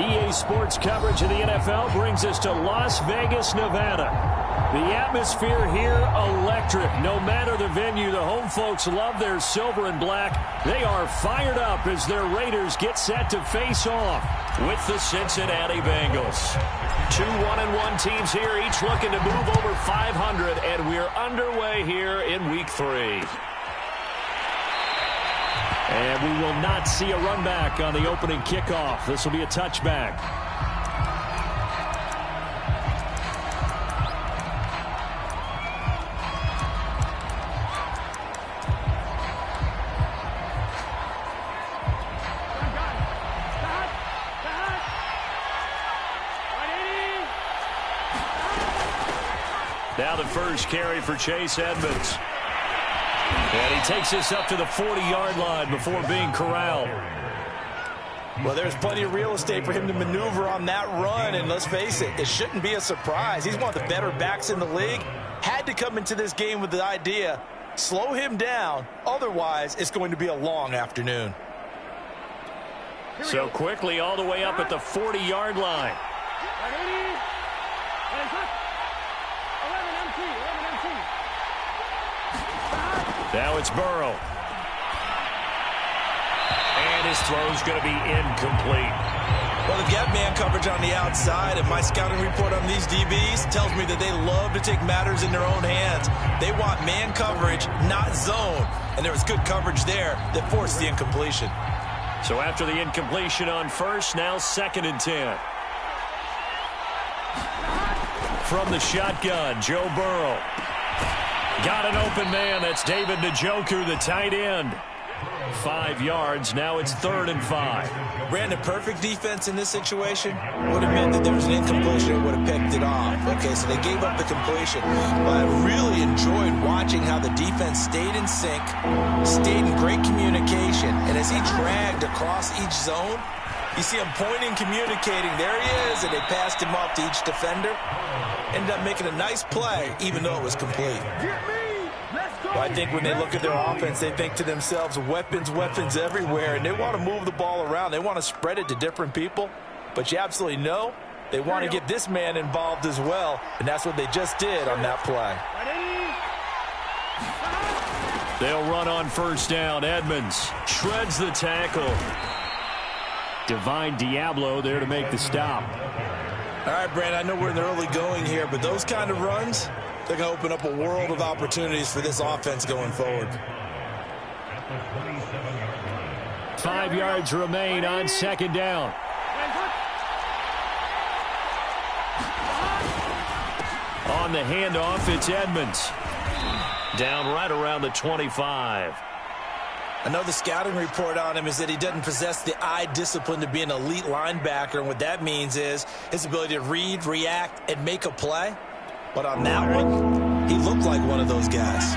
EA Sports coverage of the NFL brings us to Las Vegas, Nevada. The atmosphere here, electric. No matter the venue, the home folks love their silver and black. They are fired up as their Raiders get set to face off with the Cincinnati Bengals. Two 1-1 teams here, each looking to move over 500, and we're underway here in Week 3. And we will not see a run back on the opening kickoff. This will be a touchback. Now the first carry for Chase Edmonds. And he takes this up to the 40-yard line before being corralled. Well, there's plenty of real estate for him to maneuver on that run, and let's face it, it shouldn't be a surprise. He's one of the better backs in the league. Had to come into this game with the idea, slow him down, otherwise it's going to be a long afternoon. So quickly all the way up at the 40-yard line. Now it's Burrow. And his throw's going to be incomplete. Well, they've got man coverage on the outside, and my scouting report on these DBs tells me that they love to take matters in their own hands. They want man coverage, not zone. And there was good coverage there that forced the incompletion. So after the incompletion on first, now 2nd and 10. From the shotgun, Joe Burrow. Got an open man. That's David Njoku, the tight end. 5 yards. Now it's 3rd and 5. Brandon, perfect defense in this situation would have meant that there was an incompletion and would have picked it off. Okay, so they gave up the completion. But I really enjoyed watching how the defense stayed in sync, stayed in great communication. And as he dragged across each zone, you see him pointing, communicating. There he is, and they passed him off to each defender. Ended up making a nice play, even though it was complete. Well, I think when they look at their offense, they think to themselves, weapons, weapons everywhere, and they want to move the ball around. They want to spread it to different people, but you absolutely know they want to get this man involved as well, and that's what they just did on that play. They'll run on first down. Edmonds shreds the tackle. Divine Diablo there to make the stop. All right, Brandon, I know we're in the early going here, but those kind of runs, they're going to open up a world of opportunities for this offense going forward. 5 yards remain on 2nd down. On the handoff, it's Edmonds. Down right around the 25. I know the scouting report on him is that he doesn't possess the eye discipline to be an elite linebacker, and what that means is his ability to read, react, and make a play. But on that one, he looked like one of those guys.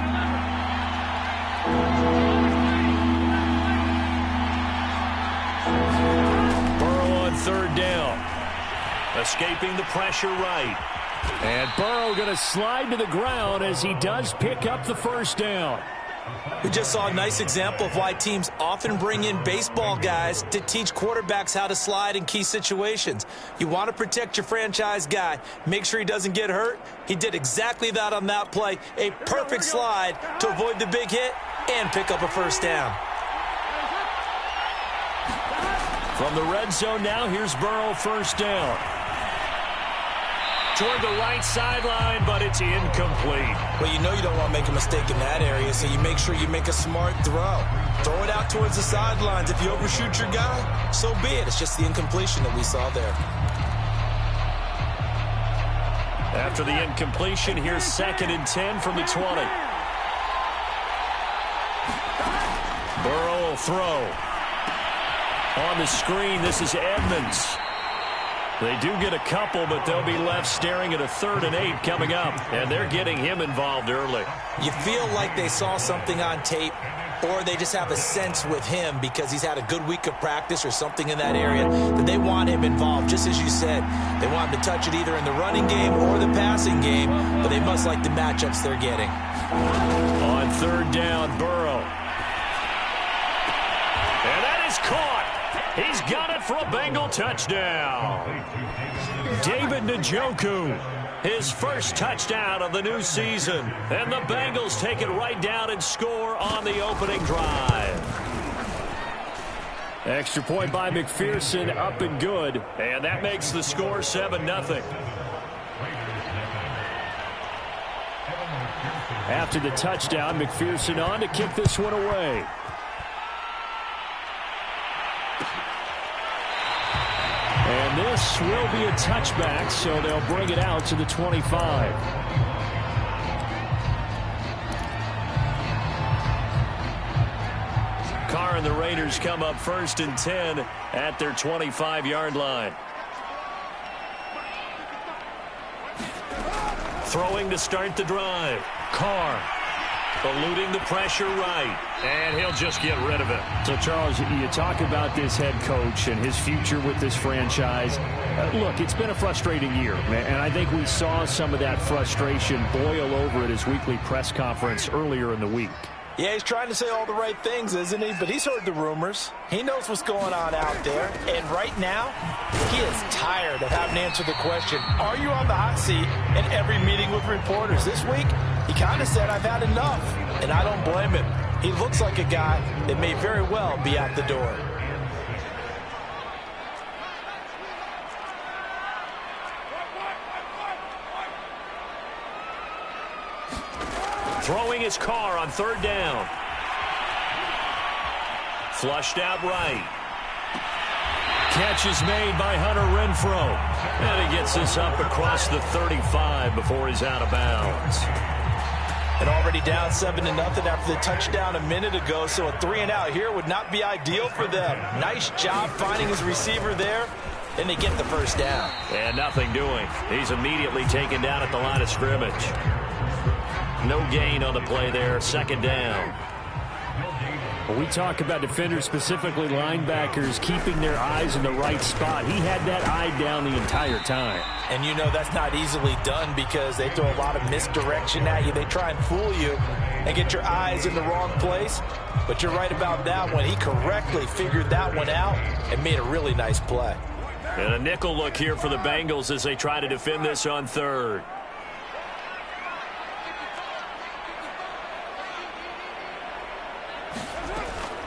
Burrow on 3rd down. Escaping the pressure right. And Burrow going to slide to the ground as he does pick up the 1st down. We just saw a nice example of why teams often bring in baseball guys to teach quarterbacks how to slide in key situations. You want to protect your franchise guy. Make sure he doesn't get hurt. He did exactly that on that play. A perfect slide to avoid the big hit and pick up a 1st down. From the red zone now, here's Burrow 1st down. Toward the right sideline, but it's incomplete. Well, you know you don't want to make a mistake in that area, so you make sure you make a smart throw. Throw it out towards the sidelines. If you overshoot your guy, so be it. It's just the incompletion that we saw there. After the incompletion, here's 2nd and 10 from the 20. Burrow will throw. On the screen, this is Edmonds. They do get a couple, but they'll be left staring at a 3rd and 8 coming up. And they're getting him involved early. You feel like they saw something on tape, or they just have a sense with him because he's had a good week of practice or something in that area that they want him involved. Just as you said, they want him to touch it either in the running game or the passing game, but they must like the matchups they're getting. On 3rd down, Burrow. And that is caught. He's got it for a Bengal touchdown. David Njoku, his first touchdown of the new season. And the Bengals take it right down and score on the opening drive. Extra point by McPherson, up and good. And that makes the score 7-0. After the touchdown, McPherson on to kick this one away. And this will be a touchback, so they'll bring it out to the 25. Carr and the Raiders come up 1st and 10 at their 25-yard line. Throwing to start the drive. Carr eluding the pressure right. And he'll just get rid of it. So, Charles, you talk about this head coach and his future with this franchise. Look, it's been a frustrating year, and I think we saw some of that frustration boil over at his weekly press conference earlier in the week. Yeah, he's trying to say all the right things, isn't he? But he's heard the rumors. He knows what's going on out there. And right now, he is tired of having to answer the question, are you on the hot seat in every meeting with reporters? This week, he kind of said, I've had enough. And I don't blame him. He looks like a guy that may very well be out the door. Throwing his Carr on 3rd down. Flushed out right. Catch is made by Hunter Renfrow. And he gets this up across the 35 before he's out of bounds. And already down 7-0 after the touchdown a minute ago, so a 3-and-out here would not be ideal for them. Nice job finding his receiver there, and they get the 1st down. And nothing doing. He's immediately taken down at the line of scrimmage. No gain on the play there, 2nd down. When we talk about defenders, specifically linebackers, keeping their eyes in the right spot, he had that eye down the entire time. And you know that's not easily done because they throw a lot of misdirection at you. They try and fool you and get your eyes in the wrong place. But you're right about that one. He correctly figured that one out and made a really nice play. And a nickel look here for the Bengals as they try to defend this on 3rd.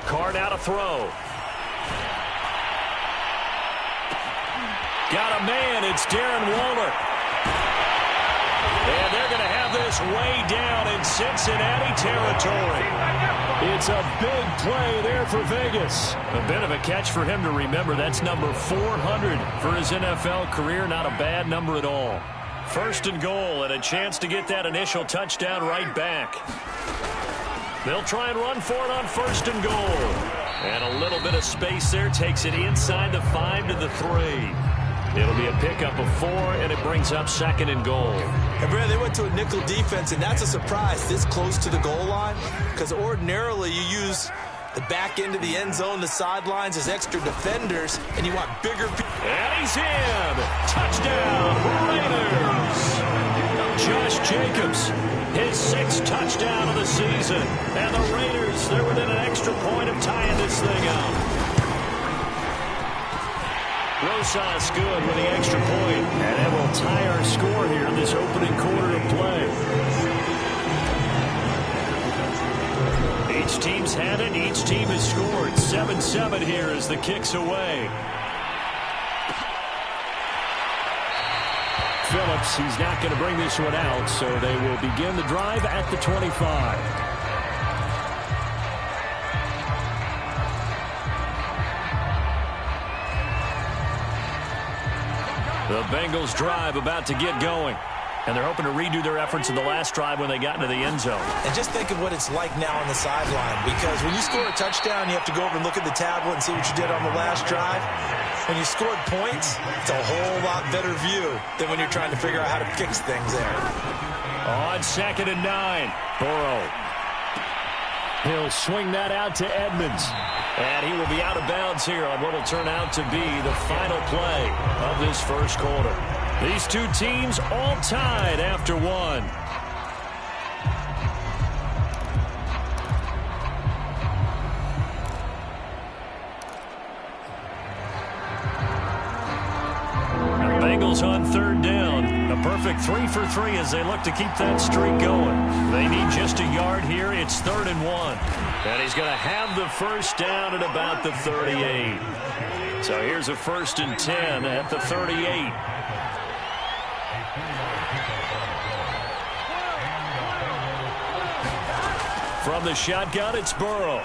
Carr now to throw. Got a man. It's Darren Waller. And they're going to have this way down in Cincinnati territory. It's a big play there for Vegas. A bit of a catch for him to remember. That's number 400 for his NFL career. Not a bad number at all. 1st and goal and a chance to get that initial touchdown right back. They'll try and run for it on 1st and goal. And a little bit of space there takes it inside the 5 to the 3. It'll be a pickup of 4, and it brings up 2nd and goal. And Brad, they went to a nickel defense, and that's a surprise this close to the goal line because ordinarily you use the back end of the end zone, the sidelines as extra defenders, and you want bigger people. And he's in. Touchdown, Raiders. Josh Jacobs, his 6th touchdown of the season. And the Raiders, they're within an extra point of tying this thing up. Rosas good with the extra point. And that will tie our score here in this opening quarter of play. Each team's had it. Each team has scored. 7-7 here as the kick's away. Phillips, he's not going to bring this one out, so they will begin the drive at the 25. The Bengals drive about to get going. And they're hoping to redo their efforts in the last drive when they got into the end zone. And just think of what it's like now on the sideline, because when you score a touchdown, you have to go over and look at the tablet and see what you did on the last drive. When you scored points, it's a whole lot better view than when you're trying to figure out how to fix things there. On 2nd and 9, Burrow. He'll swing that out to Edmonds. And he will be out of bounds here on what will turn out to be the final play of this first quarter. These two teams all tied after one. Bengals on third down. A perfect 3 for 3 as they look to keep that streak going. They need just a yard here. It's 3rd and 1. And he's going to have the first down at about the 38. So here's a 1st and 10 at the 38. From the shotgun, it's Burrow.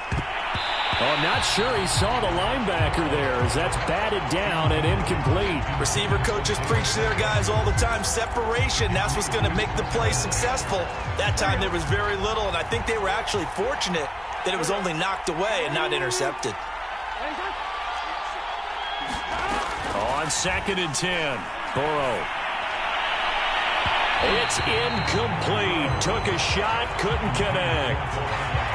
Oh, I'm not sure he saw the linebacker there as that's batted down and incomplete. Receiver coaches preach to their guys all the time. Separation, that's what's going to make the play successful. That time there was very little, and I think they were actually fortunate that it was only knocked away and not intercepted. On 2nd and 10, Burrow. It's incomplete. Took a shot, couldn't connect.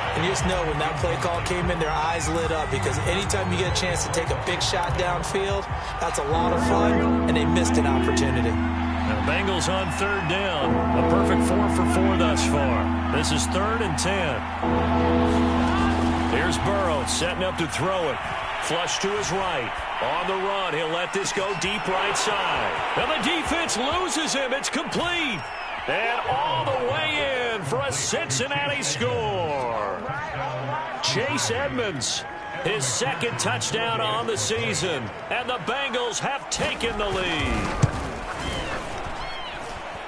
And you just know when that play call came in, their eyes lit up because anytime you get a chance to take a big shot downfield, that's a lot of fun, and they missed an opportunity. The Bengals on 3rd down. A perfect 4 for 4 thus far. This is 3rd and 10. Here's Burrow setting up to throw it. Flush to his right. On the run, he'll let this go deep right side. And the defense loses him. It's complete. And all the way in for a Cincinnati score. Chase Edmonds, his 2nd touchdown on the season. And the Bengals have taken the lead.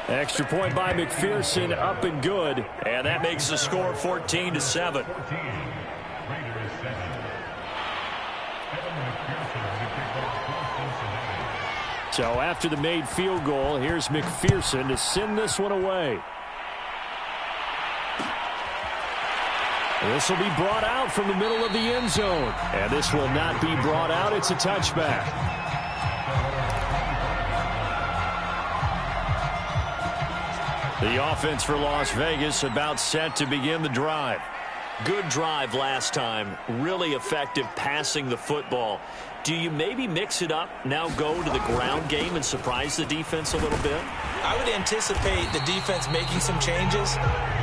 Extra point by McPherson, up and good. And that makes the score 14-7. So after the made field goal, here's McPherson to send this one away. This will be brought out from the middle of the end zone. And this will not be brought out. It's a touchback. The offense for Las Vegas about set to begin the drive. Good drive last time. Really effective passing the football. Do you maybe mix it up, now go to the ground game and surprise the defense a little bit? I would anticipate the defense making some changes,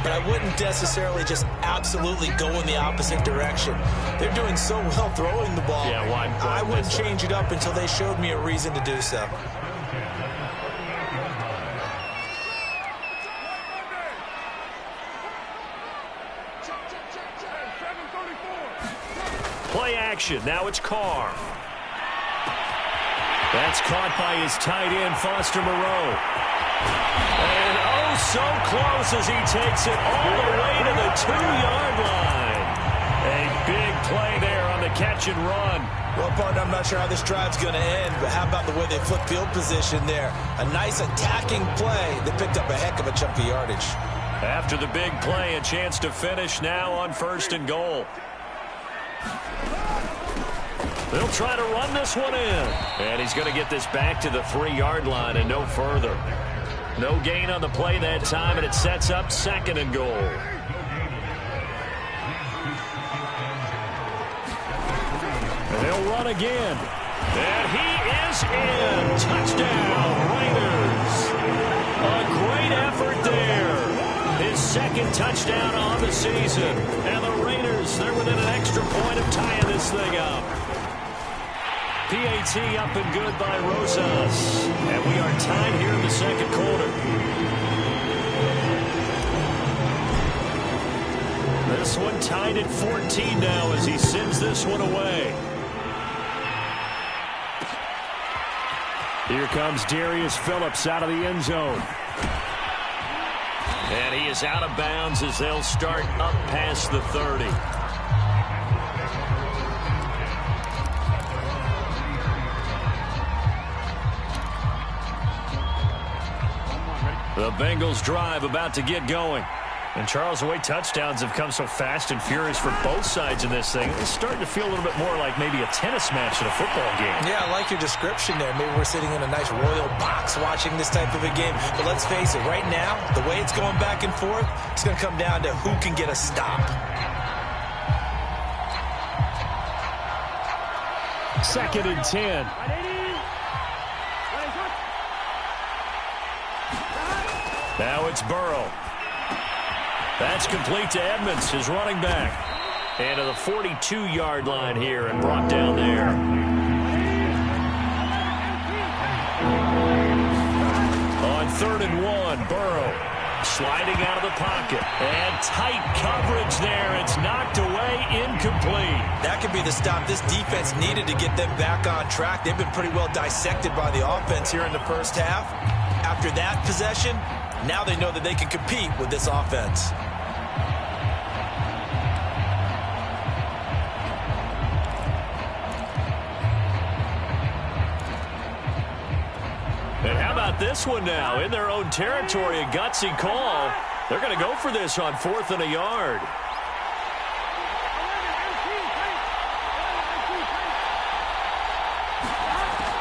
but I wouldn't necessarily just absolutely go in the opposite direction. They're doing so well throwing the ball. Yeah, why I wouldn't change it up until they showed me a reason to do so. Play action. Now it's Carr. That's caught by his tight end, Foster Moreau. And oh, so close as he takes it all the way to the 2-yard line. A big play there on the catch and run. Well, partner, I'm not sure how this drive's going to end, but how about the way they flip field position there? A nice attacking play. They picked up a heck of a chunk of yardage. After the big play, a chance to finish now on 1st and goal. They'll try to run this one in. And he's going to get this back to the 3-yard line and no further. No gain on the play that time, and it sets up 2nd and goal. And they'll run again. And he is in. Touchdown, Raiders. A great effort there. His 2nd touchdown on the season. And the Raiders, they're within an extra point of tying this thing up. PAT up and good by Rosas. And we are tied here in the 2nd quarter. This one tied at 14 now as he sends this one away. Here comes Darius Phillips out of the end zone. And he is out of bounds as they'll start up past the 30. The Bengals drive about to get going. And Charles, the way touchdowns have come so fast and furious for both sides in this thing, it's starting to feel a little bit more like maybe a tennis match in a football game. Yeah, I like your description there. Maybe we're sitting in a nice royal box watching this type of a game. But let's face it, right now, the way it's going back and forth, it's going to come down to who can get a stop. 2nd and 10. Now it's Burrow. That's complete to Edmonds, his running back. And to the 42-yard line here and brought down there. 3rd and 1. Burrow sliding out of the pocket. And tight coverage there. It's knocked away, incomplete. That could be the stop this defense needed to get them back on track. They've been pretty well dissected by the offense here in the first half. After that possession, now they know that they can compete with this offense. And how about this one now? In their own territory, a gutsy call. They're going to go for this on 4th and a yard.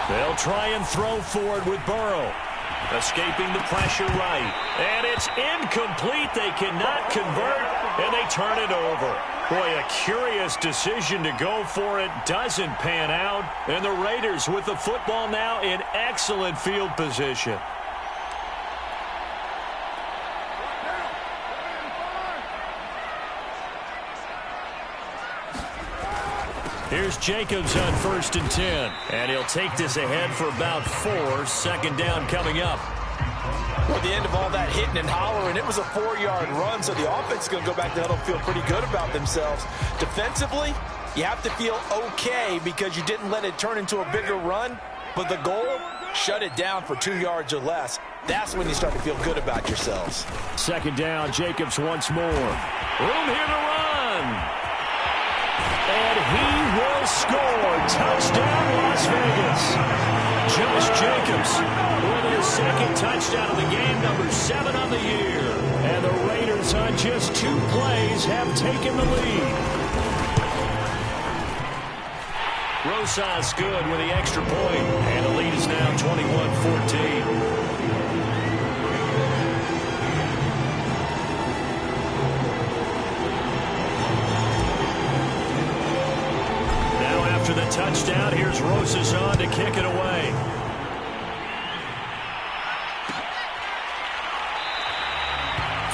They'll try and throw forward with Burrow. Escaping the pressure right. And it's incomplete. They cannot convert, and they turn it over. Boy, a curious decision to go for it. Doesn't pan out. And the Raiders with the football now in excellent field position. Here's Jacobs on 1st and 10. And he'll take this ahead for about 4. 2nd down coming up. Well, at the end of all that hitting and hollering, it was a 4-yard run, so the offense is going to go back to huddle and feel pretty good about themselves. Defensively, you have to feel okay because you didn't let it turn into a bigger run, but the goal, shut it down for 2 yards or less. That's when you start to feel good about yourselves. 2nd down, Jacobs once more. Room here to run. And he will score. Touchdown, Las Vegas. Josh Jacobs with his 2nd touchdown of the game, number 7 on the year. And the Raiders on just 2 plays have taken the lead. Rosas good with the extra point. And the lead is now 21-14. After the touchdown, here's Rosas on to kick it away.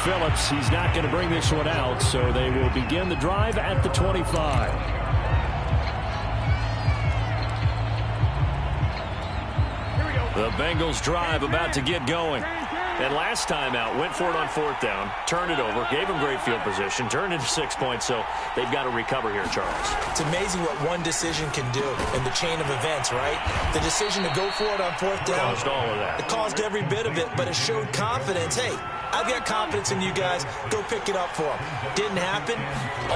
Phillips, he's not going to bring this one out, so they will begin the drive at the 25. The Bengals drive about to get going. And last time out, went for it on 4th down, turned it over, gave them great field position, turned into 6 points, so they've got to recover here, Charles. It's amazing what one decision can do in the chain of events, right? The decision to go for it on 4th down. Caused all of that. It caused every bit of it, but it showed confidence. Hey, I've got confidence in you guys. Go pick it up for them. Didn't happen.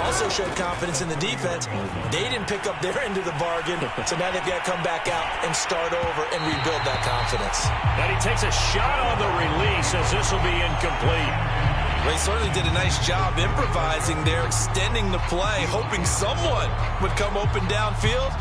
Also showed confidence in the defense. They didn't pick up their end of the bargain, so now they've got to come back out and start over and rebuild that confidence. And he takes a shot on the release as this will be incomplete. They certainly did a nice job improvising there, extending the play, hoping someone would come open downfield,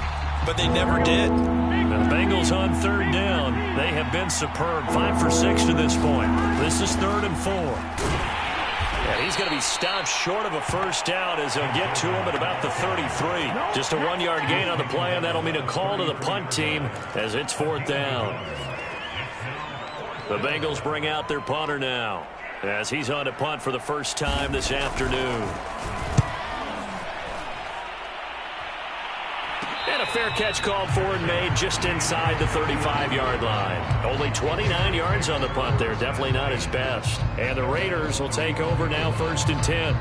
but they never did. The Bengals on 3rd down. They have been superb. 5 for 6 to this point. This is 3rd and 4. And he's going to be stopped short of a 1st down as they'll get to him at about the 33. Just a 1-yard gain on the play, and that'll mean a call to the punt team as it's 4th down. The Bengals bring out their punter now as he's on to punt for the first time this afternoon. And a fair catch called for and made just inside the 35-yard line. Only 29 yards on the punt there. Definitely not his best. And the Raiders will take over now 1st and 10.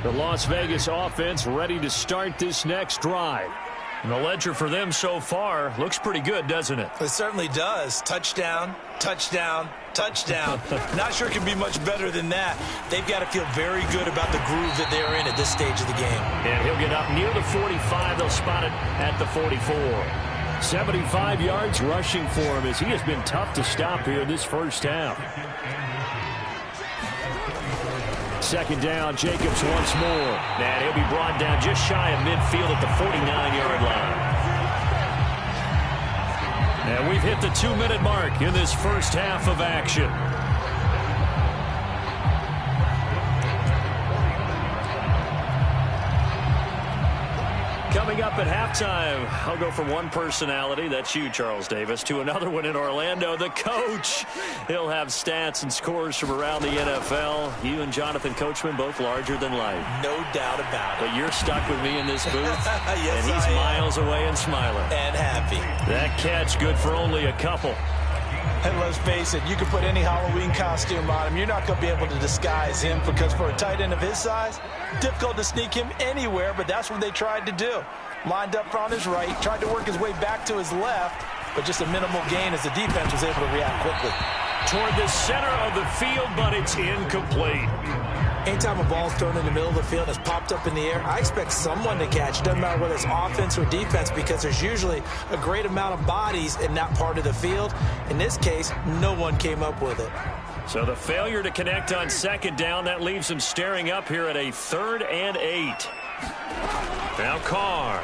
The Las Vegas offense ready to start this next drive. And the ledger for them so far looks pretty good, doesn't it? It certainly does. Touchdown, touchdown, touchdown. Not sure it can be much better than that. They've got to feel very good about the groove that they're in at this stage of the game. And he'll get up near the 45. They'll spot it at the 44. 75 yards rushing for him as he has been tough to stop here this first half. 2nd down, Jacobs once more. And he'll be brought down just shy of midfield at the 49-yard line. And we've hit the 2-minute mark in this first half of action. Coming up at halftime, I'll go from one personality, that's you, Charles Davis, to another one in Orlando, the coach. He'll have stats and scores from around the NFL. You and Jonathan Coachman, both larger than life. No doubt about it. But you're stuck with me in this booth, yes, and he's miles away and smiling. And happy. That catch good for only a couple. And let's face it, you can put any Halloween costume on him. You're not going to be able to disguise him because for a tight end of his size, difficult to sneak him anywhere, but that's what they tried to do. Lined up on his right, tried to work his way back to his left, but just a minimal gain as the defense was able to react quickly. Toward the center of the field, but it's incomplete. Anytime a ball's thrown in the middle of the field and it's popped up in the air, I expect someone to catch. It doesn't matter whether it's offense or defense because there's usually a great amount of bodies in that part of the field. In this case, no one came up with it. So the failure to connect on second down, that leaves him staring up here at a 3rd and 8. Now Carr.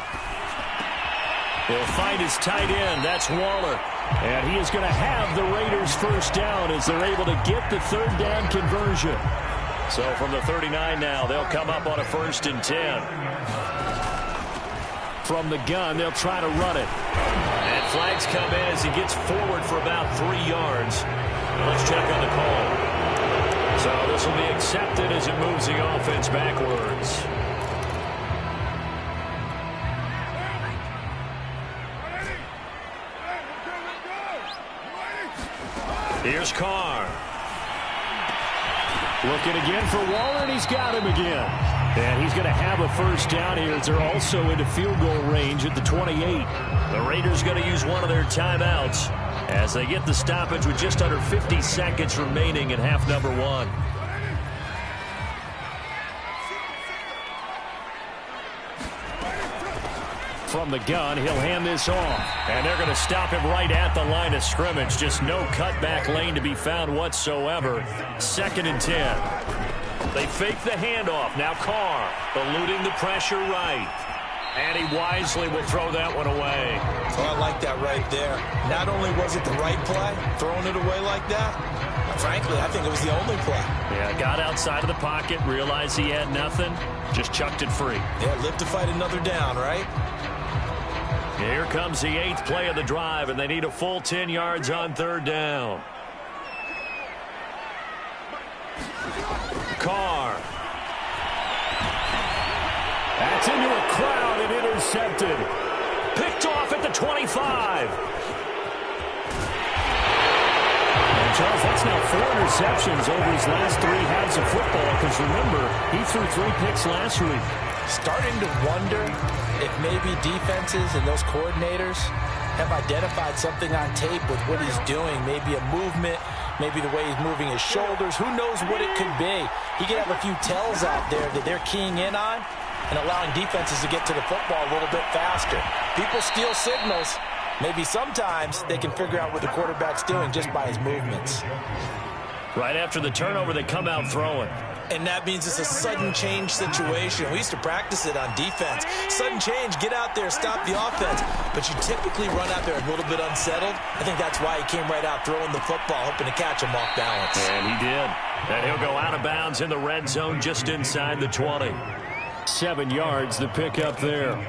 He'll find his tight end. That's Waller. And he is going to have the Raiders first down as they're able to get the 3rd down conversion. So from the 39 now, they'll come up on a 1st and 10. From the gun, they'll try to run it. And flags come in as he gets forward for about 3 yards. Let's check on the call. So this will be accepted as it moves the offense backwards. Here's Carr. Looking again for Waller, and he's got him again. And he's going to have a first down here as they're also into field goal range at the 28. The Raiders going to use one of their timeouts as they get the stoppage with just under 50 seconds remaining in half number 1. From the gun, he'll hand this off. And they're going to stop him right at the line of scrimmage. Just no cutback lane to be found whatsoever. 2nd and 10. They fake the handoff. Now Carr eluding the pressure right. And he wisely will throw that one away. Oh, I like that right there. Not only was it the right play, throwing it away like that, frankly, I think it was the only play. Yeah, got outside of the pocket, realized he had nothing, just chucked it free. Yeah, live to fight another down, right? Here comes the 8th play of the drive, and they need a full 10 yards on 3rd down. Carr. That's into a crowd and intercepted. Picked off at the 25. And Charles, that's now 4 interceptions over his last 3 halves of football, because remember, he threw 3 picks last week. Starting to wonder if maybe defenses and those coordinators have identified something on tape with what he's doing. Maybe a movement, maybe the way he's moving his shoulders. Who knows what it could be? He could have a few tells out there that they're keying in on and allowing defenses to get to the football a little bit faster. People steal signals. Maybe sometimes they can figure out what the quarterback's doing just by his movements. Right after the turnover, they come out throwing. And that means it's a sudden change situation. We used to practice it on defense. Sudden change, get out there, stop the offense. But you typically run out there a little bit unsettled. I think that's why he came right out throwing the football, hoping to catch him off balance. And he did. And he'll go out of bounds in the red zone just inside the 20. 7 yards, the pickup there.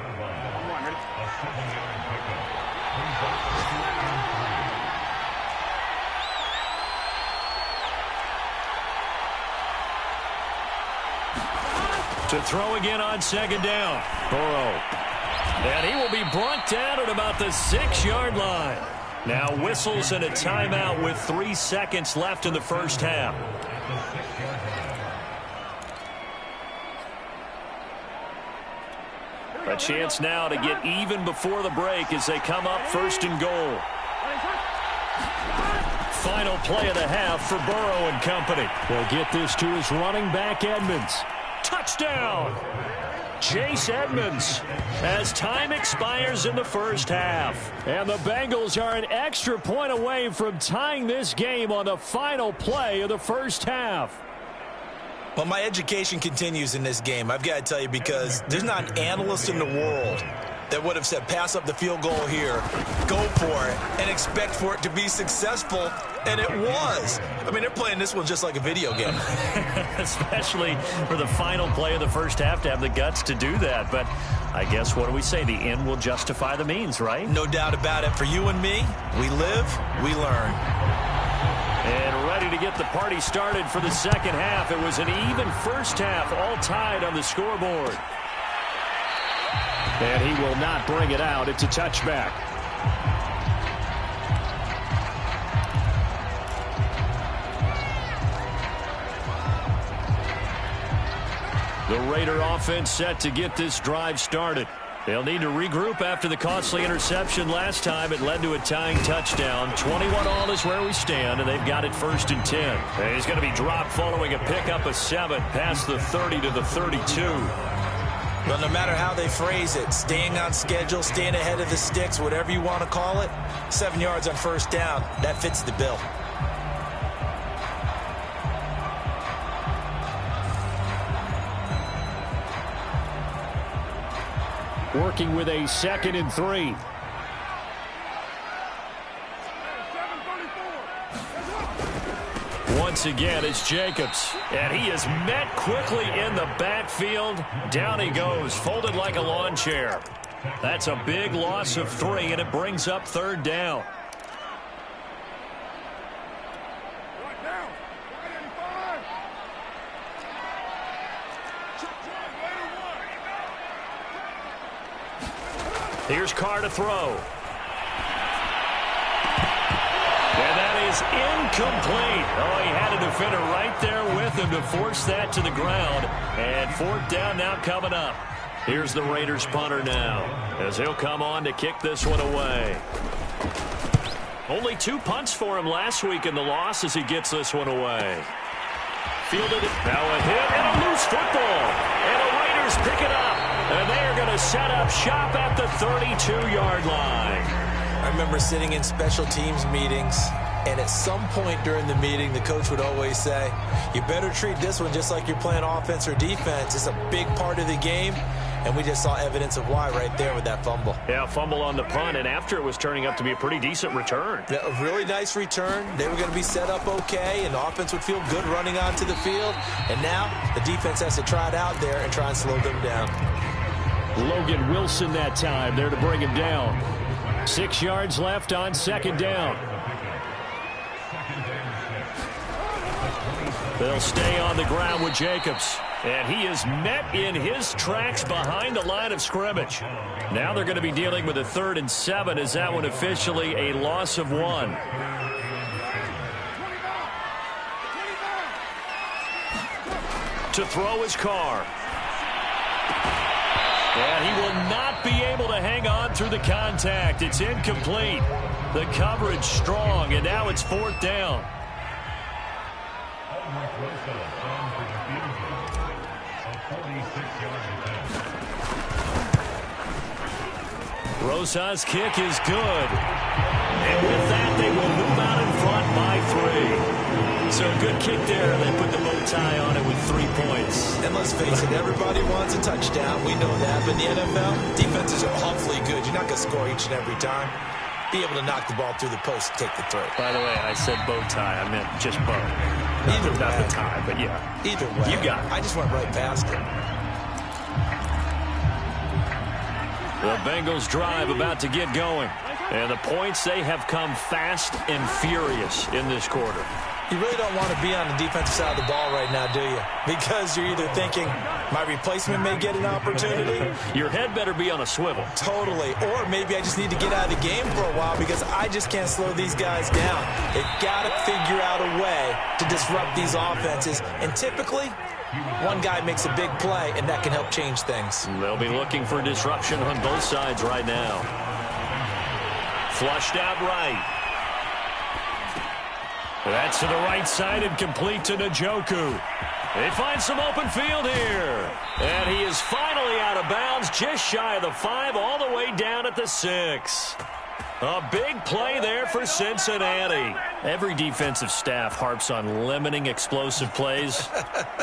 To throw again on 2nd down. Burrow. And he will be brought down at about the 6-yard line. Now whistles and a timeout with 3 seconds left in the first half. A chance now to get even before the break as they come up 1st and goal. Final play of the half for Burrow and company. They'll get this to his running back, Edmonds. Touchdown! Chase Edmonds as time expires in the first half. And the Bengals are an extra point away from tying this game on the final play of the first half. Well, my education continues in this game, I've got to tell you, because there's not an analyst in the world that would have said pass up the field goal here, go for it, and expect for it to be successful, and it was. I mean, they're playing this one just like a video game. Especially for the final play of the first half to have the guts to do that. But I guess, what do we say? The end will justify the means, right? No doubt about it. For you and me, we live, we learn. And ready to get the party started for the second half. It was an even first half, all tied on the scoreboard. And he will not bring it out. It's a touchback. The Raider offense set to get this drive started. They'll need to regroup after the costly interception last time. It led to a tying touchdown. 21-all is where we stand, and they've got it 1st and 10. And he's going to be dropped following a pickup of 7 past the 30 to the 32. Well, no matter how they phrase it, staying on schedule, staying ahead of the sticks, whatever you want to call it, 7 yards on first down, that fits the bill. Working with a 2nd and 3. Once again, it's Jacobs. And he is met quickly in the backfield. Down he goes, folded like a lawn chair. That's a big loss of 3, and it brings up 3rd down. Here's Carr to throw. And that is incomplete. Oh, he had a defender right there with him to force that to the ground. And 4th down now coming up. Here's the Raiders punter now, as he'll come on to kick this one away. Only 2 punts for him last week in the loss as he gets this one away. Fielded it. Now a hit and a loose football. And the Raiders pick it up. And they are going to set up shop at the 32-yard line. I remember sitting in special teams meetings, and at some point during the meeting, the coach would always say, you better treat this one just like you're playing offense or defense. It's a big part of the game, and we just saw evidence of why right there with that fumble. Yeah, fumble on the punt, and after it was turning up to be a pretty decent return. Yeah, a really nice return. They were going to be set up okay, and the offense would feel good running onto the field. And now the defense has to try it out there and try and slow them down. Logan Wilson that time there to bring him down. 6 yards left on 2nd down. They'll stay on the ground with Jacobs. And he is met in his tracks behind the line of scrimmage. Now they're going to be dealing with a 3rd and 7 as that one officially a loss of 1. To throw his Carr. And he will not be able to hang on through the contact. It's incomplete. The coverage strong, and now it's 4th down. Rosa's kick is good. And with that, they will move out in front by 3. So good kick there. They put the bow tie on it with 3 points. And let's face it, everybody wants a touchdown. We know that. But in the NFL, defenses are awfully good. You're not going to score each and every time. Be able to knock the ball through the post and take the throw. By the way, I said bow tie. I meant just bow. Not the tie, but yeah. Either way. You got it. I just went right past it. The Bengals drive about to get going. And the points, they have come fast and furious in this quarter. You really don't want to be on the defensive side of the ball right now, do you? Because you're either thinking, my replacement may get an opportunity. Your head better be on a swivel. Totally. Or maybe I just need to get out of the game for a while because I just can't slow these guys down. They've got to figure out a way to disrupt these offenses. And typically, one guy makes a big play, and that can help change things. They'll be looking for disruption on both sides right now. Flushed out right. That's to the right side and complete to Njoku. They find some open field here. And he is finally out of bounds, just shy of the 5, all the way down at the 6. A big play there for Cincinnati. Every defensive staff harps on limiting explosive plays.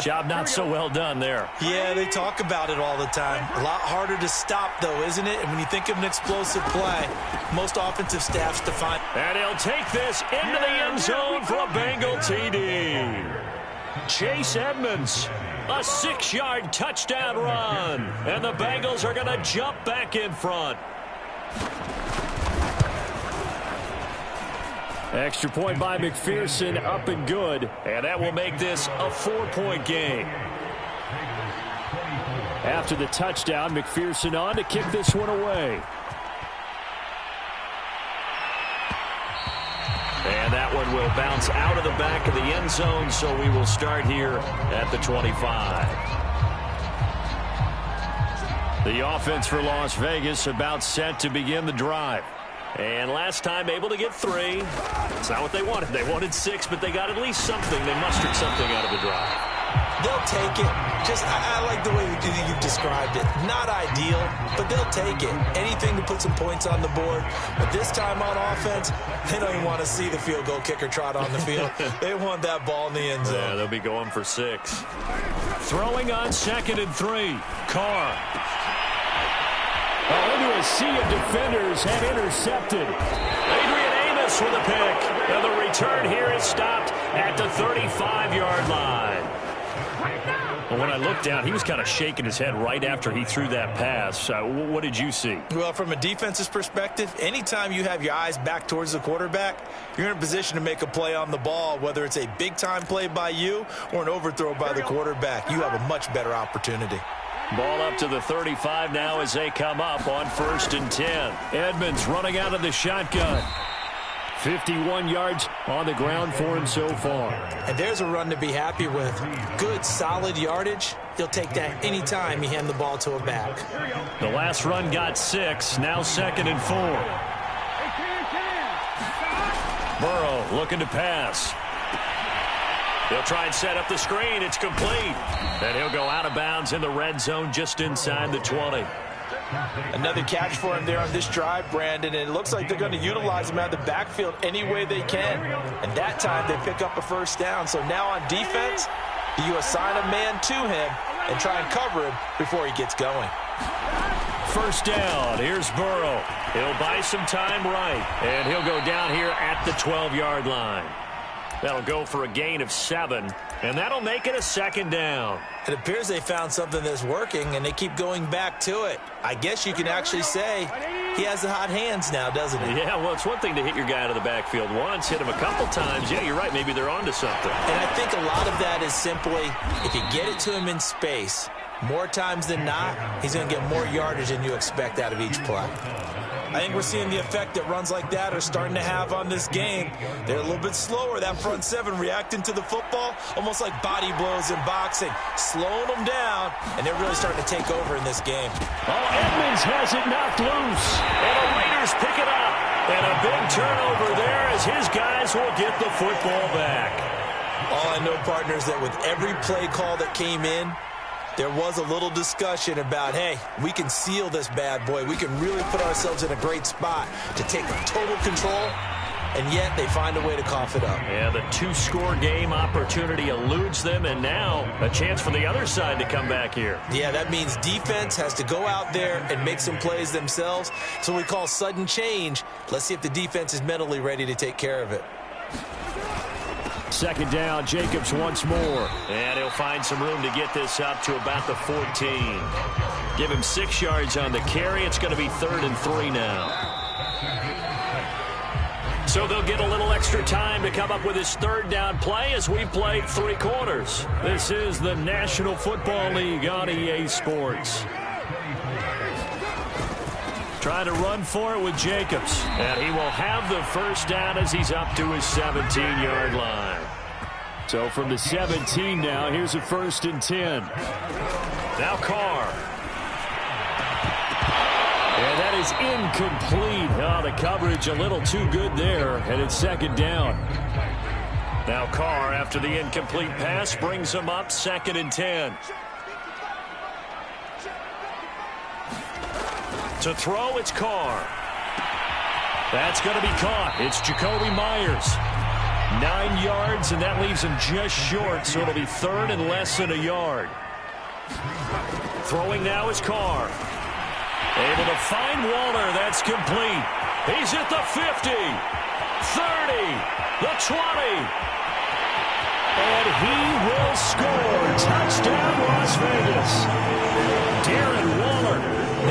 Job not so well done there. Yeah, they talk about it all the time. A lot harder to stop, though, isn't it? And when you think of an explosive play, most offensive staffs define. And he'll take this into the end zone for a Bengal TD. Chase Edmonds, a 6-yard touchdown run. And the Bengals are going to jump back in front. Extra point by McPherson, up and good. And that will make this a 4-point game. After the touchdown, McPherson on to kick this one away. And that one will bounce out of the back of the end zone, so we will start here at the 25. The offense for Las Vegas about set to begin the drive. And last time able to get 3. It's not what they wanted. They wanted 6, but they got at least something. They mustered something out of the drive. They'll take it. I like the way you described it. Not ideal, but they'll take it. Anything to put some points on the board. But this time on offense, they don't even want to see the field goal kicker trot on the field. They want that ball in the end zone. Yeah, they'll be going for 6. Throwing on 2nd and 3. Carr. Into a sea of defenders and intercepted. Adrian Amos with a pick. And the return here is stopped at the 35-yard line. Well, when I looked down, he was kind of shaking his head right after he threw that pass. What did you see? Well, from a defense's perspective, anytime you have your eyes back towards the quarterback, you're in a position to make a play on the ball, whether it's a big-time play by you or an overthrow by the quarterback. You have a much better opportunity. Ball up to the 35 now as they come up on 1st and 10. Edmonds running out of the shotgun. 51 yards on the ground for him so far. And there's a run to be happy with. Good, solid yardage. He'll take that any time you hand the ball to a back. The last run got 6. Now 2nd and 4. Burrow looking to pass. He'll try and set up the screen. It's complete. And he'll go out of bounds in the red zone just inside the 20. Another catch for him there on this drive, Brandon, and it looks like they're going to utilize him out of the backfield any way they can. And that time they pick up a 1st down. So now on defense, you assign a man to him and try and cover him before he gets going. 1st down. Here's Burrow. He'll buy some time right. And he'll go down here at the 12-yard line. That'll go for a gain of 7, and that'll make it a 2nd down. It appears they found something that's working, and they keep going back to it. I guess you can actually say he has the hot hands now, doesn't he? Yeah, well, it's one thing to hit your guy out of the backfield once, hit him a couple times. Yeah, you're right. Maybe they're onto something. And I think a lot of that is simply if you get it to him in space, more times than not, he's going to get more yardage than you expect out of each play. I think we're seeing the effect that runs like that are starting to have on this game. They're a little bit slower, that front 7 reacting to the football, almost like body blows in boxing, slowing them down, and they're really starting to take over in this game. Oh, Edmonds has it knocked loose, and the Raiders pick it up. And a big turnover there as his guys will get the football back. All I know, partners, that with every play call that came in, there was a little discussion about, hey, we can seal this bad boy. We can really put ourselves in a great spot to take total control, and yet they find a way to cough it up. Yeah, the 2-score game opportunity eludes them, and now a chance for the other side to come back here. Yeah, that means defense has to go out there and make some plays themselves. So we call sudden change. Let's see if the defense is mentally ready to take care of it. 2nd down, Jacobs once more. And he'll find some room to get this up to about the 14. Give him 6 yards on the carry. It's going to be 3rd and 3 now. So they'll get a little extra time to come up with his 3rd down play as we played 3 quarters. This is the National Football League on EA Sports. Trying to run for it with Jacobs. And he will have the 1st down as he's up to his 17-yard line. So from the 17 now, here's a 1st and 10. Now Carr. And that is incomplete. Oh, the coverage a little too good there. And it's 2nd down. Now Carr, after the incomplete pass, brings him up 2nd and 10. To throw, it's Carr. That's going to be caught. It's Jacoby Myers. 9 yards, and that leaves him just short, so it'll be third and less than a yard. Throwing now is Carr. Able to find Waller. That's complete. He's at the 50, 30, the 20. And he will score. Touchdown, Las Vegas. Darren Waller,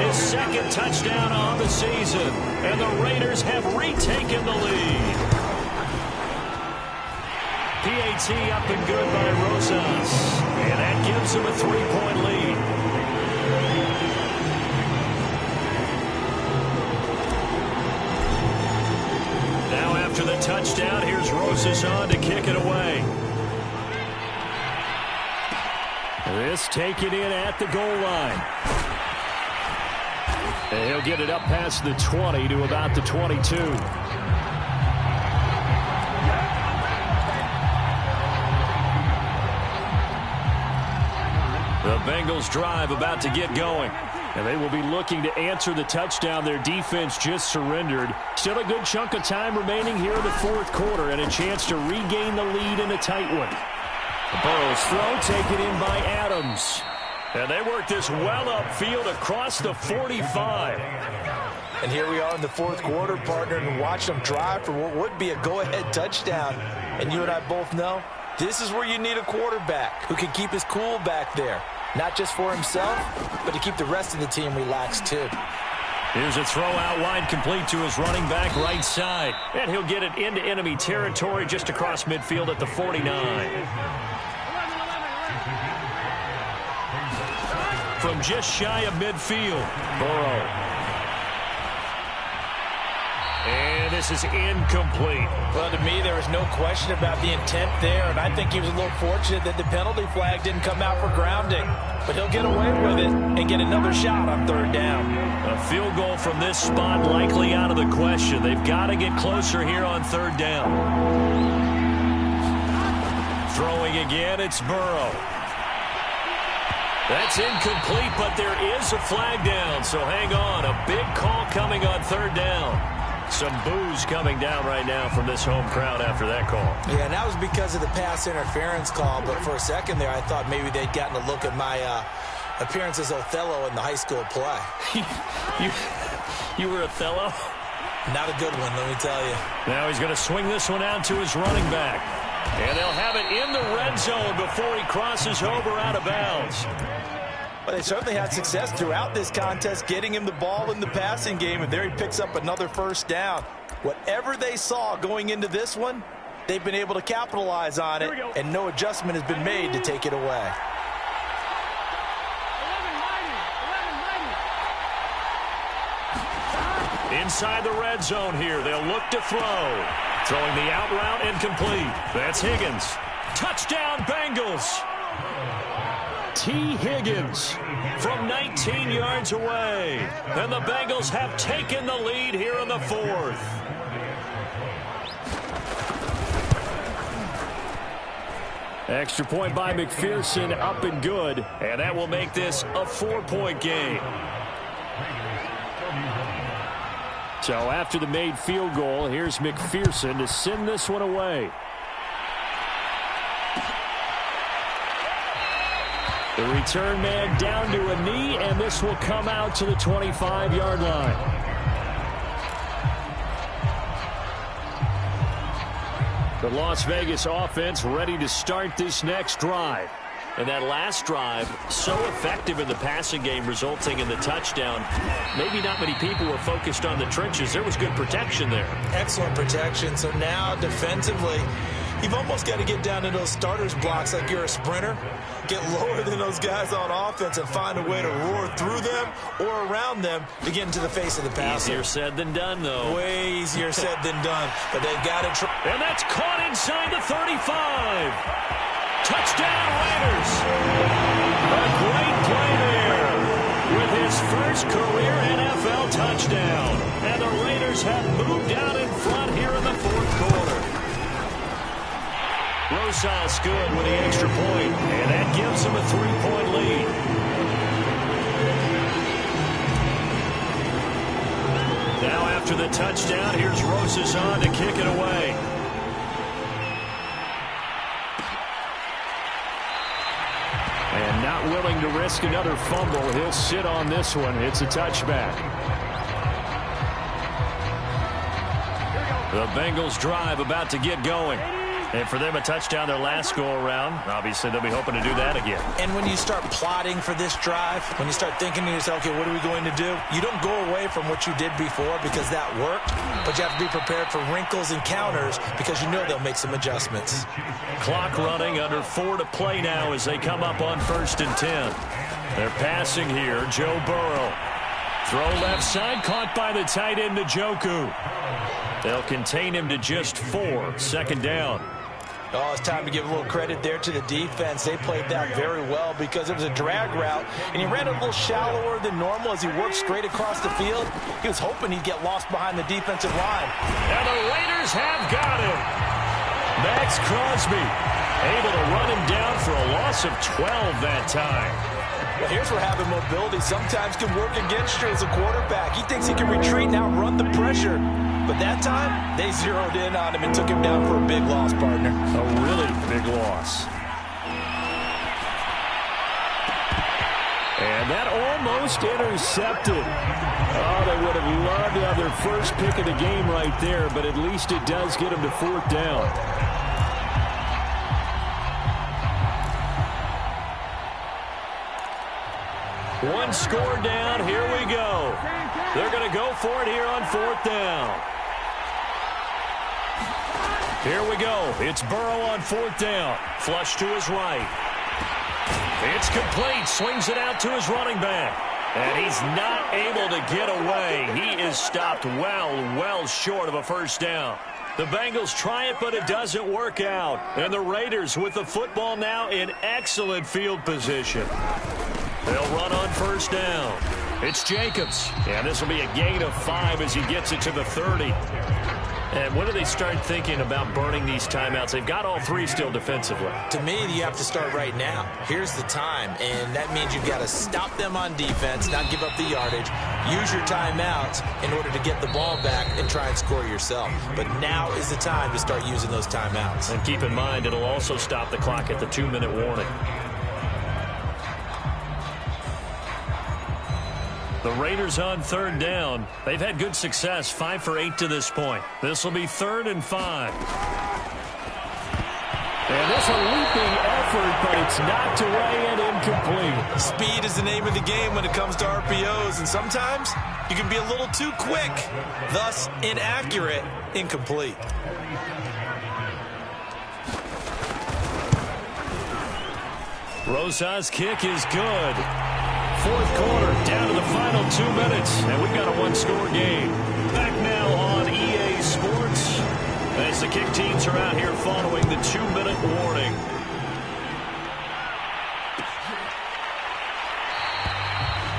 his second touchdown on the season. And the Raiders have retaken the lead. PAT up and good by Rosas. And that gives him a 3-point lead. Now after the touchdown, here's Rosas on to kick it away. This taken in at the goal line. And he'll get it up past the 20 to about the 22. The Bengals drive about to get going. And they will be looking to answer the touchdown their defense just surrendered. Still a good chunk of time remaining here in the fourth quarter and a chance to regain the lead in a tight one. Burrow's throw taken in by Adams. And they work this well upfield across the 45. And here we are in the fourth quarter, partner, and watch them drive for what would be a go-ahead touchdown. And you and I both know this is where you need a quarterback who can keep his cool back there. Not just for himself, but to keep the rest of the team relaxed too. Here's a throw out wide, complete to his running back right side. And he'll get it into enemy territory just across midfield at the 49. From just shy of midfield, Burrow. And this is incomplete. Well, to me, there was no question about the intent there, and I think he was a little fortunate that the penalty flag didn't come out for grounding. But he'll get away with it and get another shot on third down. A field goal from this spot likely out of the question. They've got to get closer here on third down. Throwing again, it's Burrow. That's incomplete, but there is a flag down, so hang on. A big call coming on third down. Some boos coming down right now from this home crowd after that call. Yeah, and that was because of the pass interference call, but for a second there I thought maybe they'd gotten a look at my appearance as Othello in the high school play. You were Othello? Not a good one, let me tell you. Now he's going to swing this one out to his running back. And they'll have it in the red zone before he crosses over out of bounds. Well, they certainly had success throughout this contest, getting him the ball in the passing game, and there he picks up another first down. Whatever they saw going into this one, they've been able to capitalize on it, and no adjustment has been made to take it away. Inside the red zone here, they'll look to throw. Throwing the out route incomplete. That's Higgins. Touchdown, Bengals. T. Higgins from 19 yards away. And the Bengals have taken the lead here in the fourth. Extra point by McPherson, up and good. And that will make this a 4-point game. So after the made field goal, here's McPherson to send this one away. The return man down to a knee, and this will come out to the 25-yard line. The Las Vegas offense ready to start this next drive. And that last drive, so effective in the passing game, resulting in the touchdown. Maybe not many people were focused on the trenches. There was good protection there. Excellent protection. So now defensively, you've almost got to get down to those starters blocks like you're a sprinter. Get lower than those guys on offense and find a way to roar through them or around them to get into the face of the passer. Easier said than done, though. Way easier said than done. But they've got to try. And that's caught inside the 35. Touchdown, Raiders. A great play there with his first career NFL touchdown. And the Raiders have moved out in front here in the fourth quarter. Rosas good with the extra point, and that gives him a 3-point lead. Now after after the touchdown. Here's Rosas on to kick it away. And not willing to risk another fumble. He'll sit on this one. It's a touchback. The Bengals drive about to get going. And for them, a touchdown their last go-around. Obviously, they'll be hoping to do that again. And when you start plotting for this drive, when you start thinking to yourself, okay, what are we going to do? You don't go away from what you did before because that worked, but you have to be prepared for wrinkles and counters because you know they'll make some adjustments. Clock running, under 4 to play now as they come up on 1st and 10. They're passing here. Joe Burrow. Throw left side, caught by the tight end, Njoku. They'll contain him to just 4. 2nd down. Oh, it's time to give a little credit there to the defense. They played that very well because it was a drag route, and he ran a little shallower than normal as he worked straight across the field. He was hoping he'd get lost behind the defensive line. And the Raiders have got him. Max Crosby able to run him down for a loss of 12 that time. Well, here's where having mobility sometimes can work against you as a quarterback. He thinks he can retreat and outrun the pressure. But that time, they zeroed in on him and took him down for a big loss, partner. A really big loss. And that almost intercepted. Oh, they would have loved to have their first pick of the game right there, but at least it does get them to 4th down. One score down. Here we go. They're going to go for it here on 4th down. Here we go. It's Burrow on 4th down. Flush to his right. It's complete. Swings it out to his running back. And he's not able to get away. He is stopped well short of a 1st down. The Bengals try it, but it doesn't work out. And the Raiders with the football now in excellent field position. They'll run on 1st down. It's Jacobs. And this will be a gain of 5 as he gets it to the 30. And when do they start thinking about burning these timeouts? They've got all 3 still defensively. To me, you have to start right now. Here's the time, and that means you've got to stop them on defense, not give up the yardage, use your timeouts in order to get the ball back and try and score yourself. But now is the time to start using those timeouts. And keep in mind, it'll also stop the clock at the 2-minute warning. The Raiders on 3rd down. They've had good success, 5 for 8 to this point. This will be 3rd and 5. And this a leaping effort, but it's knocked away and incomplete. Speed is the name of the game when it comes to RPOs, and sometimes you can be a little too quick, thus inaccurate, incomplete. Rosas' kick is good. 4th quarter, down to the final 2 minutes, and we've got a 1-score game. Back now on EA Sports as the kick teams are out here following the 2-minute warning.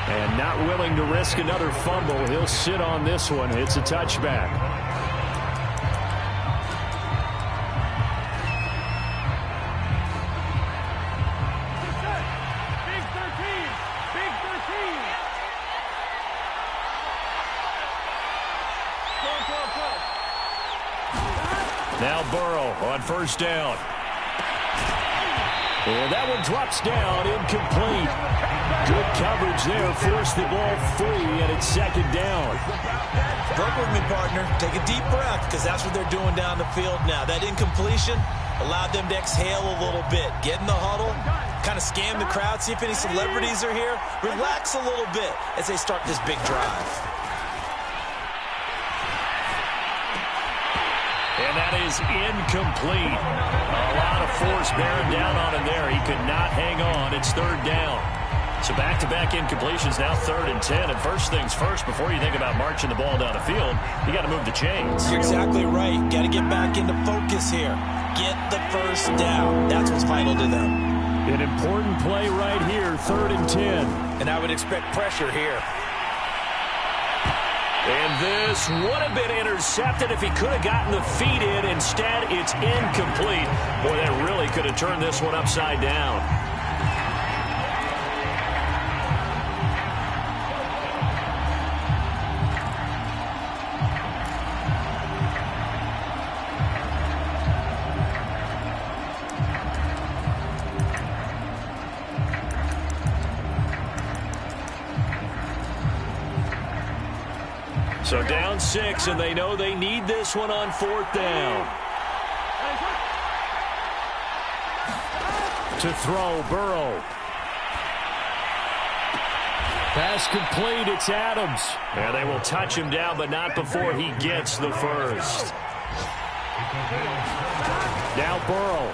And not willing to risk another fumble, he'll sit on this one. It's a touchback. Now Burrow on 1st down. And that one drops down, incomplete. Good coverage there, forced the ball free, and it's 2nd down. Work with me, partner. Take a deep breath, because that's what they're doing down the field now. That incompletion allowed them to exhale a little bit. Get in the huddle, kind of scan the crowd, see if any celebrities are here. Relax a little bit as they start this big drive. And that is incomplete. A lot of force bearing down on him there. He could not hang on. It's 3rd down. So back-to-back incompletions, now 3rd and 10. And first things first, before you think about marching the ball down the field, you got to move the chains. You're exactly right. Got to get back into focus here. Get the 1st down. That's what's vital to them. An important play right here, 3rd and 10. And I would expect pressure here. And this would have been intercepted if he could have gotten the feet in. Instead, it's incomplete. Boy, that really could have turned this one upside down. So down 6, and they know they need this one on 4th down. To throw, Burrow. Pass complete, it's Adams. And they will touch him down, but not before he gets the first. Now Burrow.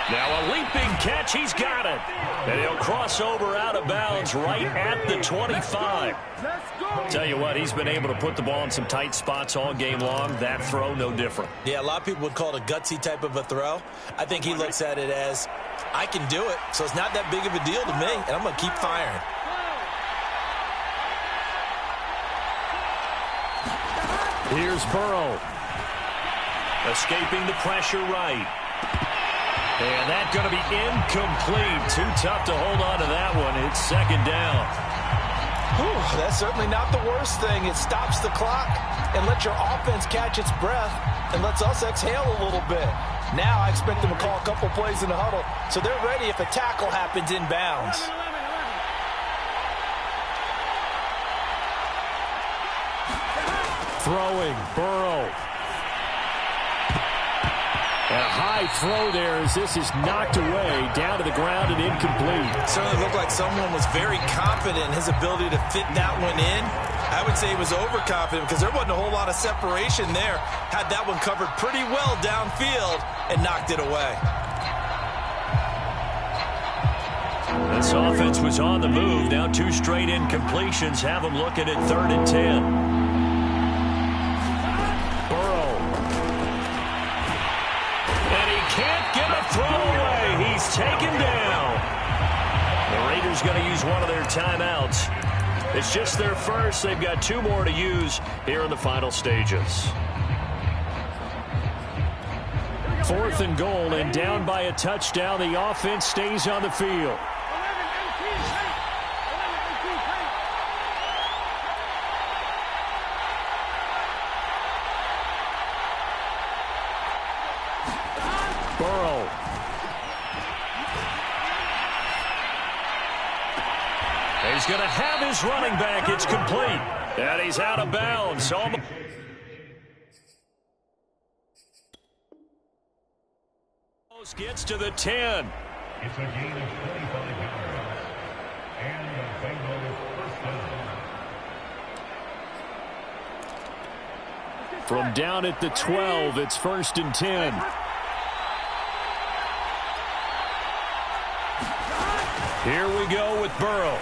Now a leaping catch, he's got it. And he'll cross over out of bounds right at the 25. Tell you what, he's been able to put the ball in some tight spots all game long. That throw, no different. Yeah, a lot of people would call it a gutsy type of a throw. I think he looks at it as, I can do it, so it's not that big of a deal to me, and I'm going to keep firing. Here's Burrow. Escaping the pressure right. And that's going to be incomplete. Too tough to hold on to that one. It's 2nd down. Whew, that's certainly not the worst thing. It stops the clock and lets your offense catch its breath and lets us exhale a little bit. Now I expect them to call a couple plays in the huddle, so they're ready if a tackle happens inbounds. Throwing, Burrow. And a high throw there as this is knocked away, down to the ground and incomplete. It certainly looked like someone was very confident in his ability to fit that one in. I would say he was overconfident because there wasn't a whole lot of separation there. Had that one covered pretty well downfield and knocked it away. This offense was on the move. Now 2 straight incompletions have them looking at 3rd and 10. Can't get a throw away. He's taken down. The Raiders going to use one of their timeouts. It's just their first. They've got 2 more to use here in the final stages. 4th and goal, and down by a touchdown. The offense stays on the field. Burrow. He's going to have his running back. It's complete. And he's out of bounds. Almost. Gets to the 10. It's a gain of 25 yards. And the Bengals first down. From down at the 12, it's 1st and 10. Here we go with Burrow.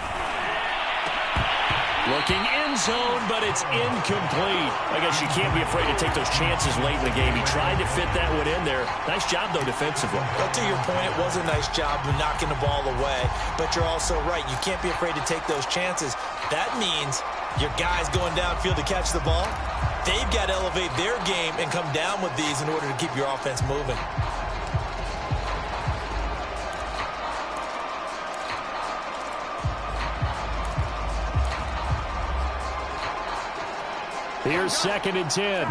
Looking end zone, but it's incomplete. I guess you can't be afraid to take those chances late in the game. He tried to fit that one in there. Nice job, though, defensively. But to your point, it was a nice job of knocking the ball away. But you're also right. You can't be afraid to take those chances. That means your guys going downfield to catch the ball, they've got to elevate their game and come down with these in order to keep your offense moving. Here's 2nd and 10.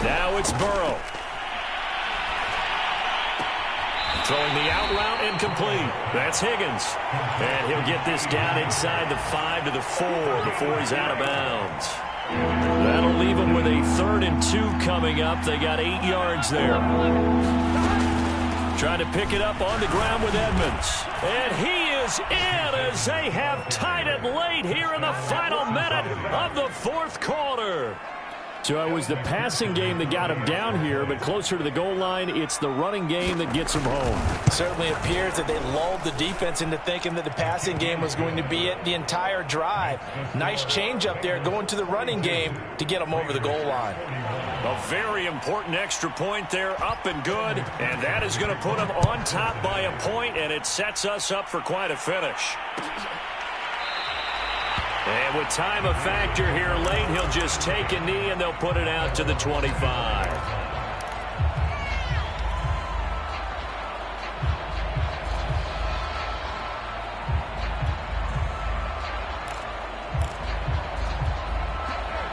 Now it's Burrow. Throwing the out route incomplete. That's Higgins. And he'll get this down inside the 5 to the 4 before he's out of bounds. That'll leave him with a 3rd and 2 coming up. They got 8 yards there. Trying to pick it up on the ground with Edmonds. And he is in as they have tied it late here in the final minute of the 4th quarter. So it was the passing game that got him down here, but closer to the goal line, it's the running game that gets him home. It certainly appears that they lulled the defense into thinking that the passing game was going to be it the entire drive. Nice change up there going to the running game to get them over the goal line. A very important extra point there, up and good, and that is going to put them on top by a point, and it sets us up for quite a finish. And with time a factor here late, he'll just take a knee and they'll put it out to the 25.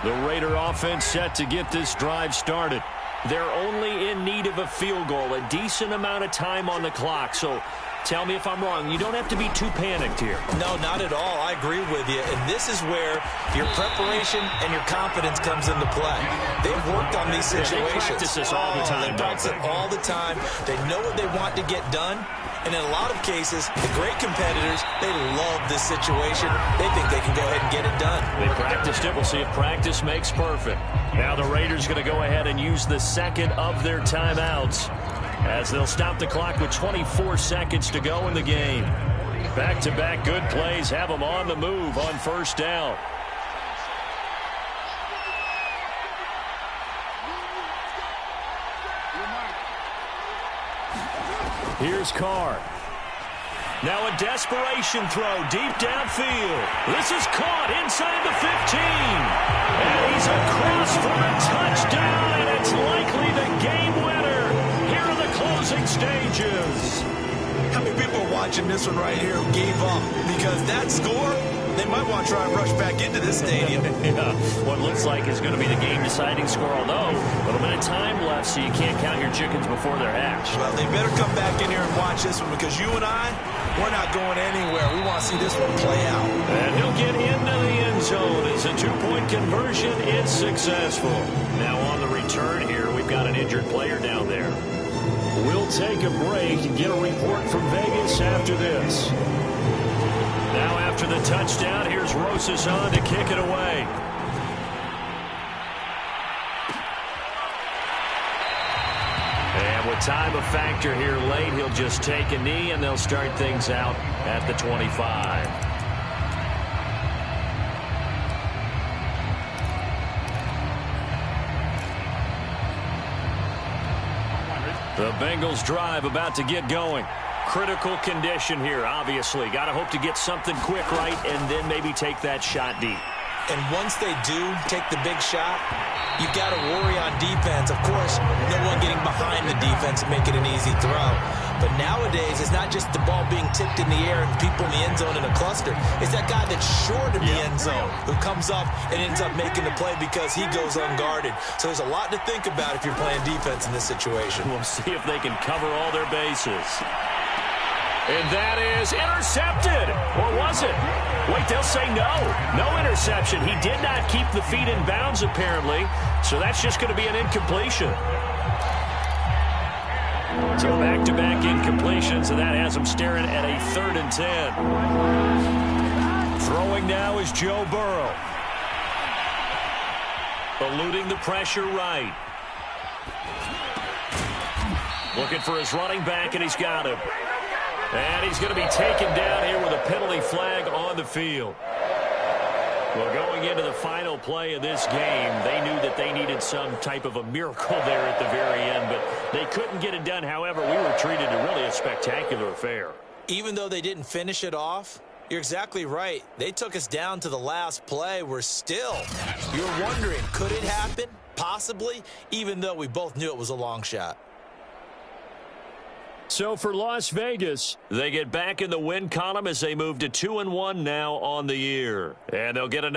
The Raider offense set to get this drive started. They're only in need of a field goal, a decent amount of time on the clock. So tell me if I'm wrong. You don't have to be too panicked here. No, not at all. I agree with you. And this is where your preparation and your confidence comes into play. They've worked on these situations. They practice this all the time. They practice it all the time. They know what they want to get done. And in a lot of cases, the great competitors, they love this situation. They think they can go ahead and get it done. They practiced it. We'll see if practice makes perfect. Now the Raiders going to go ahead and use the second of their timeouts as they'll stop the clock with 24 seconds to go in the game. Back-to-back good plays have them on the move on first down. Here's Carr. Now a desperation throw deep downfield. This is caught inside the 15. And he's across for a touchdown, and it's likely the game winner here in the closing stages. How many people are watching this one right here who gave up? Because that score, they might want to try and rush back into this stadium. Yeah, what looks like is going to be the game-deciding score, although a little bit of time left, so you can't count your chickens before they're hatched. Well, they better come back in here and watch this one, because you and I, we're not going anywhere. We want to see this one play out. And he'll get into the end zone as a two-point conversion is successful. Now on the return here, we've got an injured player down there. We'll take a break and get a report from Vegas after this. Now after the touchdown, here's Rosas on to kick it away. And with time a factor here late, he'll just take a knee and they'll start things out at the 25. The Bengals drive about to get going. Critical condition here, obviously. Got to hope to get something quick right and then maybe take that shot deep. And once they do take the big shot, you've got to worry on defense. Of course, no one getting behind the defense and make it an easy throw. But nowadays, it's not just the ball being tipped in the air and people in the end zone in a cluster. It's that guy that's short of the end zone who comes up and ends up making the play because he goes unguarded. So there's a lot to think about if you're playing defense in this situation. We'll see if they can cover all their bases. And that is intercepted. Or was it? Wait, they'll say no. No interception. He did not keep the feet in bounds, apparently. So that's just going to be an incompletion. So back-to-back incompletions, and that has him staring at a 3rd and 10. Throwing now is Joe Burrow. Eluding the pressure right. Looking for his running back, and he's got him. And he's going to be taken down here with a penalty flag on the field. Well, going into the final play of this game, they knew that they needed some type of a miracle there at the very end, but they couldn't get it done. However, we were treated to really a spectacular affair. Even though they didn't finish it off, you're exactly right. They took us down to the last play. We're still, you're wondering, could it happen? Possibly, even though we both knew it was a long shot. So for Las Vegas, they get back in the win column as they move to 2-1 now on the year. And they'll get another